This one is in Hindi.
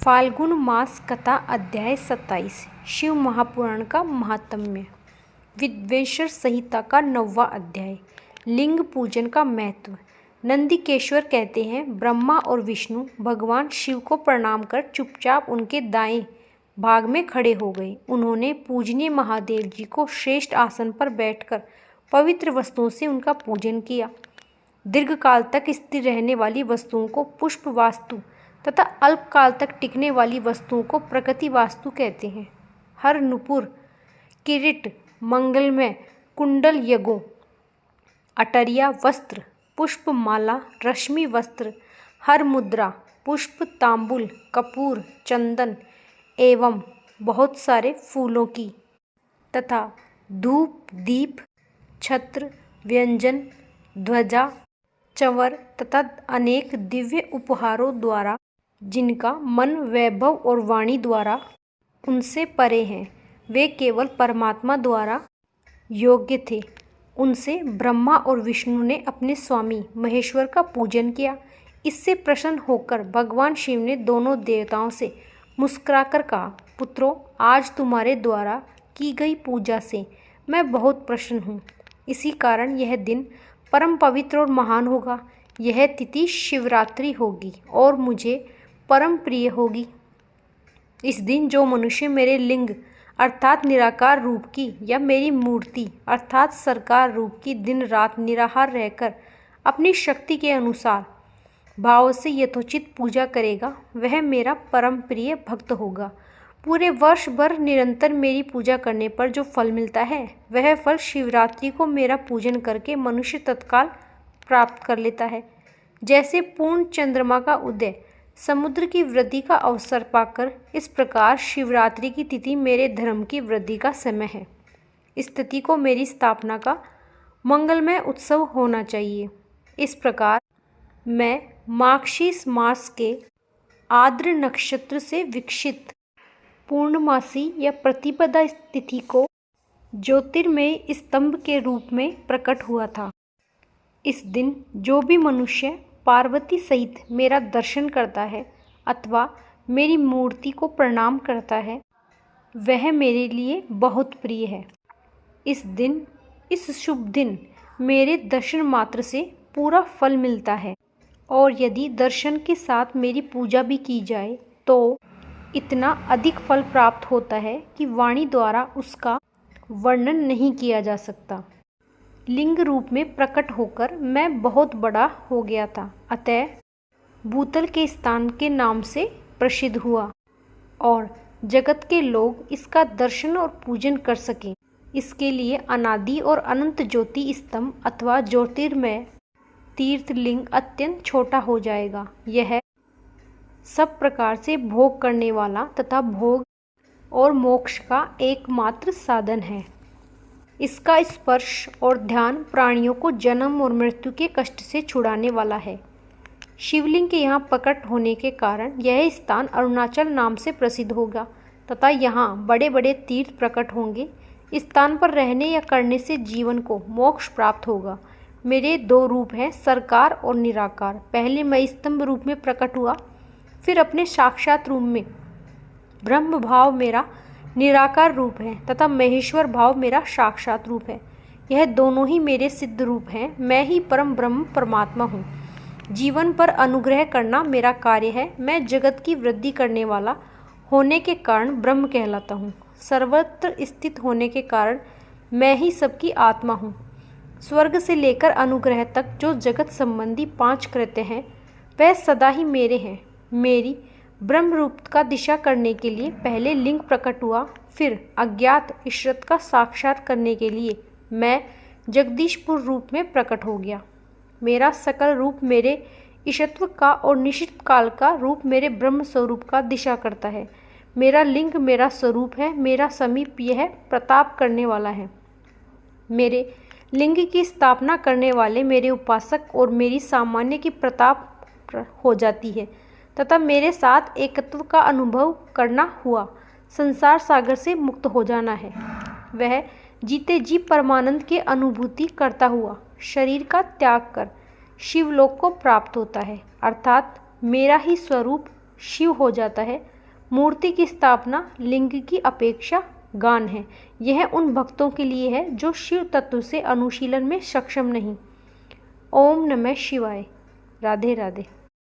फाल्गुन मास कथा अध्याय 27 शिव महापुराण का महात्म्य। विद्वेश्वर संहिता का 9वां अध्याय। लिंग पूजन का महत्व। नंदिकेश्वर कहते हैं, ब्रह्मा और विष्णु भगवान शिव को प्रणाम कर चुपचाप उनके दाएं भाग में खड़े हो गए। उन्होंने पूजनीय महादेव जी को श्रेष्ठ आसन पर बैठकर पवित्र वस्तुओं से उनका पूजन किया। दीर्घकाल तक स्थिर रहने वाली वस्तुओं को पुष्प वास्तु तथा अल्पकाल तक टिकने वाली वस्तुओं को प्रकृति वास्तु कहते हैं। हर नुपुर, किरीट, मंगलमय कुंडल, यज्ञों, अटरिया वस्त्र, पुष्प माला, रश्मि वस्त्र, हर मुद्रा, पुष्प, तांबुल, कपूर, चंदन एवं बहुत सारे फूलों की तथा धूप, दीप, छत्र, व्यंजन, ध्वजा, चंवर तथा अनेक दिव्य उपहारों द्वारा जिनका मन वैभव और वाणी द्वारा उनसे परे हैं, वे केवल परमात्मा द्वारा योग्य थे। उनसे ब्रह्मा और विष्णु ने अपने स्वामी महेश्वर का पूजन किया। इससे प्रसन्न होकर भगवान शिव ने दोनों देवताओं से मुस्कुराकर कहा, पुत्रों, आज तुम्हारे द्वारा की गई पूजा से मैं बहुत प्रसन्न हूँ। इसी कारण यह दिन परम पवित्र और महान होगा। यह तिथि शिवरात्रि होगी और मुझे परम प्रिय होगी। इस दिन जो मनुष्य मेरे लिंग अर्थात निराकार रूप की या मेरी मूर्ति अर्थात साकार रूप की दिन रात निराहार रहकर अपनी शक्ति के अनुसार भाव से यथोचित पूजा करेगा, वह मेरा परम प्रिय भक्त होगा। पूरे वर्ष भर निरंतर मेरी पूजा करने पर जो फल मिलता है, वह फल शिवरात्रि को मेरा पूजन करके मनुष्य तत्काल प्राप्त कर लेता है। जैसे पूर्ण चंद्रमा का उदय समुद्र की वृद्धि का अवसर पाकर, इस प्रकार शिवरात्रि की तिथि मेरे धर्म की वृद्धि का समय है। इस तिथि को मेरी स्थापना का मंगलमय उत्सव होना चाहिए। इस प्रकार मैं माघशीस मास के आर्द्र नक्षत्र से विकसित पूर्णमासी या प्रतिपदा तिथि को ज्योतिर्मय स्तंभ के रूप में प्रकट हुआ था। इस दिन जो भी मनुष्य पार्वती सहित मेरा दर्शन करता है अथवा मेरी मूर्ति को प्रणाम करता है, वह मेरे लिए बहुत प्रिय है। इस शुभ दिन मेरे दर्शन मात्र से पूरा फल मिलता है और यदि दर्शन के साथ मेरी पूजा भी की जाए तो इतना अधिक फल प्राप्त होता है कि वाणी द्वारा उसका वर्णन नहीं किया जा सकता। लिंग रूप में प्रकट होकर मैं बहुत बड़ा हो गया था, अतः भूतल के स्थान के नाम से प्रसिद्ध हुआ और जगत के लोग इसका दर्शन और पूजन कर सकें। इसके लिए अनादि और अनंत ज्योति स्तंभ अथवा ज्योतिर्मय तीर्थलिंग अत्यंत छोटा हो जाएगा। यह सब प्रकार से भोग करने वाला तथा भोग और मोक्ष का एकमात्र साधन है। इसका स्पर्श और ध्यान प्राणियों को जन्म और मृत्यु के कष्ट से छुड़ाने वाला है। शिवलिंग के यहाँ प्रकट होने के कारण यह स्थान अरुणाचल नाम से प्रसिद्ध होगा तथा यहाँ बड़े बड़े तीर्थ प्रकट होंगे। इस स्थान पर रहने या करने से जीवन को मोक्ष प्राप्त होगा। मेरे दो रूप हैं, साकार और निराकार। पहले मैं स्तंभ रूप में प्रकट हुआ, फिर अपने साक्षात रूप में ब्रह्म भाव मेरा निराकार रूप है तथा महेश्वर भाव मेरा साक्षात रूप है। यह दोनों ही मेरे सिद्ध रूप हैं। मैं ही परम ब्रह्म परमात्मा हूँ। जीवन पर अनुग्रह करना मेरा कार्य है। मैं जगत की वृद्धि करने वाला होने के कारण ब्रह्म कहलाता हूँ। सर्वत्र स्थित होने के कारण मैं ही सबकी आत्मा हूँ। स्वर्ग से लेकर अनुग्रह तक जो जगत संबंधी 5 कृत्य हैं, वह सदा ही मेरे हैं। मेरी ब्रह्म रूप का दिशा करने के लिए पहले लिंग प्रकट हुआ, फिर अज्ञात ईश्वर का साक्षात करने के लिए मैं जगदीशपुर रूप में प्रकट हो गया। मेरा सकल रूप मेरे ईशत्व का और निश्चित काल का रूप मेरे ब्रह्म स्वरूप का दिशा करता है। मेरा लिंग मेरा स्वरूप है। मेरा समीप यह प्रताप करने वाला है। मेरे लिंग की स्थापना करने वाले मेरे उपासक और मेरी सामान्य की प्रताप हो जाती है तथा मेरे साथ एकत्व का अनुभव करना हुआ संसार सागर से मुक्त हो जाना है। वह जीते जी परमानंद की अनुभूति करता हुआ शरीर का त्याग कर शिवलोक को प्राप्त होता है, अर्थात मेरा ही स्वरूप शिव हो जाता है। मूर्ति की स्थापना लिंग की अपेक्षा गान है। यह उन भक्तों के लिए है जो शिव तत्व से अनुशीलन में सक्षम नहीं। ओम नमः शिवाय। राधे राधे।